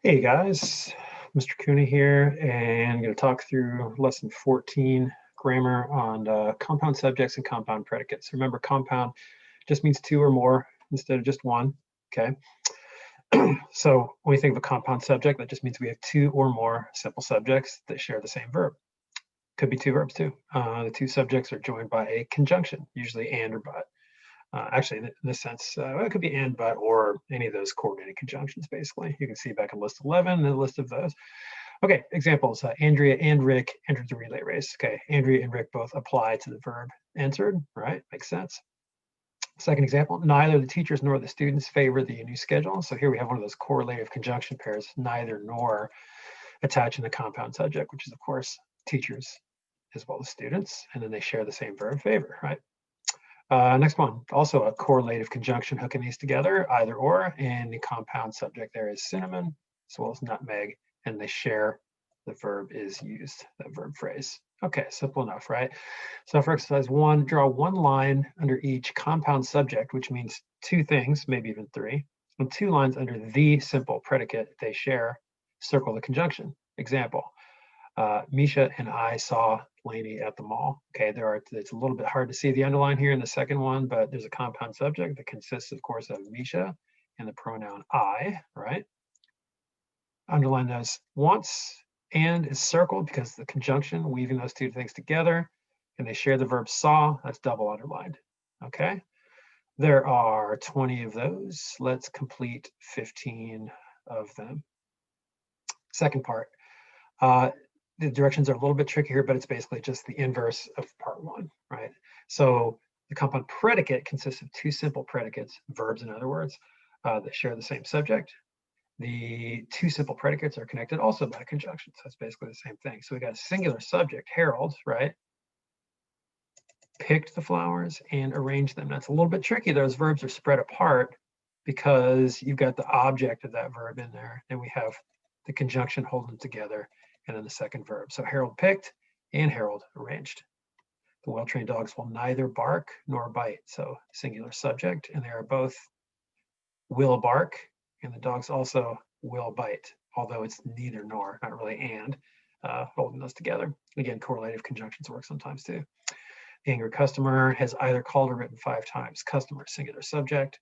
Hey guys, Mr. Cooney here, and I'm going to talk through lesson 14, grammar on compound subjects and compound predicates. Remember, compound just means two or more instead of just one, okay? So when we think of a compound subject, that just means we have two or more simple subjects that share the same verb. Could be two verbs too. The two subjects are joined by a conjunction, usually and or but. Actually, in this sense, it could be and, but, or any of those coordinated conjunctions, basically. You can see back in list 11, the list of those. Okay, examples. Andrea and Rick entered the relay race. Okay, Andrea and Rick both apply to the verb entered, right? Makes sense. Second example, neither the teachers nor the students favor the new schedule. So here we have one of those correlative conjunction pairs, neither nor, attaching the compound subject, which is, of course, teachers as well as students. And then they share the same verb, favor, right? Next one, also a correlative conjunction hooking these together, either or, and the compound subject there is cinnamon as well as nutmeg, and they share the verb is used, that verb phrase. Okay, simple enough, right? So for exercise 1, draw one line under each compound subject, which means two things, maybe even three, and two lines under the simple predicate they share. Circle the conjunction. Example, Misha and I saw Lainey at the mall. Okay, it's a little bit hard to see the underline here in the second one, but there's a compound subject that consists, of course, of Misha and the pronoun I, right? Underline those once, and is circled because the conjunction, weaving those two things together, and they share the verb saw, that's double underlined, okay? There are 20 of those. Let's complete 15 of them. Second part. The directions are a little bit tricky here, but it's basically just the inverse of part one, right? So the compound predicate consists of two simple predicates, verbs in other words, that share the same subject. The two simple predicates are connected also by conjunction. So it's basically the same thing. So we got a singular subject, Harold, right? Picked the flowers and arranged them. That's a little bit tricky. Those verbs are spread apart because you've got the object of that verb in there, and we have the conjunction holding them together, and then the second verb. So Harold picked and Harold arranged. The well-trained dogs will neither bark nor bite. So singular subject, and they are both will bark, and the dogs also will bite, although it's neither nor, not really and, holding those together. Again, correlative conjunctions work sometimes too. The angry customer has either called or written 5 times. Customer, singular subject.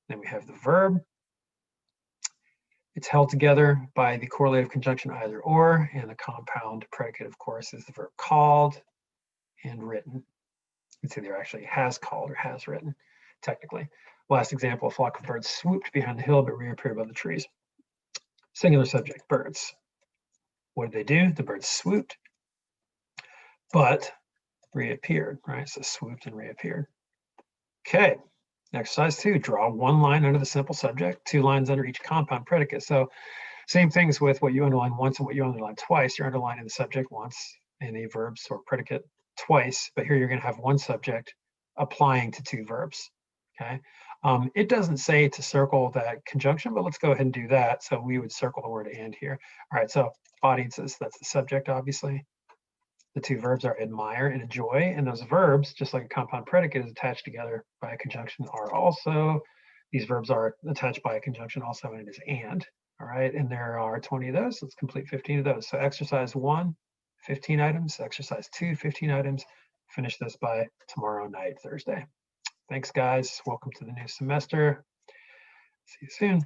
Then we have the verb. It's held together by the correlative conjunction either or, and the compound predicate, of course, is the verb called and written. It's either actually has called or has written, technically. Last example, a flock of birds swooped behind the hill but reappeared above the trees. Singular subject, birds. What did they do? The birds swooped, but reappeared, right? So swooped and reappeared. Okay, exercise 2, draw one line under the simple subject, 2 lines under each compound predicate. So same things with what you underline once and what you underline twice. You're underlining the subject once and the verbs or predicate twice, but here you're going to have one subject applying to 2 verbs, okay? It doesn't say to circle that conjunction, but let's go ahead and do that. So we would circle the word and here. All right, so audiences, that's the subject, obviously. The 2 verbs are admire and enjoy, and those verbs, just like a compound predicate is attached together by a conjunction, are also, these verbs are attached by a conjunction also, and it is and. All right, and there are 20 of those. Let's complete 15 of those. So exercise 1, 15 items. Exercise 2, 15 items. Finish this by tomorrow night, Thursday. Thanks, guys. Welcome to the new semester. See you soon.